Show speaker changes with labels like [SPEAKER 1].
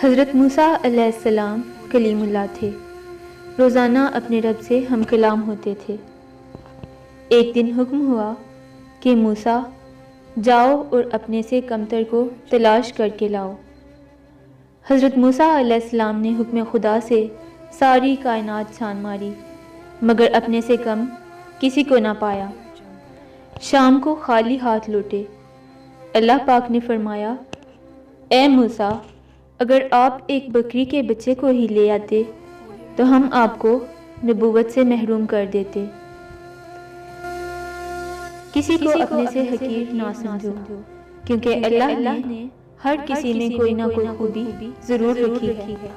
[SPEAKER 1] हज़रत मूसा अलैहिस्सलाम कलीमुल्लाह थे। रोज़ाना अपने रब से हम कलाम होते थे। एक दिन हुक्म हुआ कि मूसा जाओ और अपने से कमतर को तलाश करके लाओ। हज़रत मूसा अलैहिस्सलाम ने हुक्म खुदा से सारी कायनात छान मारी, मगर अपने से कम किसी को ना पाया। शाम को खाली हाथ लौटे। अल्लाह पाक ने फरमाया, ए मूसा, अगर आप एक बकरी के बच्चे को ही ले आते तो हम आपको नबूवत से महरूम कर देते। किसी को अपने से हकीर ना समझो, क्योंकि अल्लाह ने हर किसी में कोई ना कोई खूबी ज़रूर रखी है।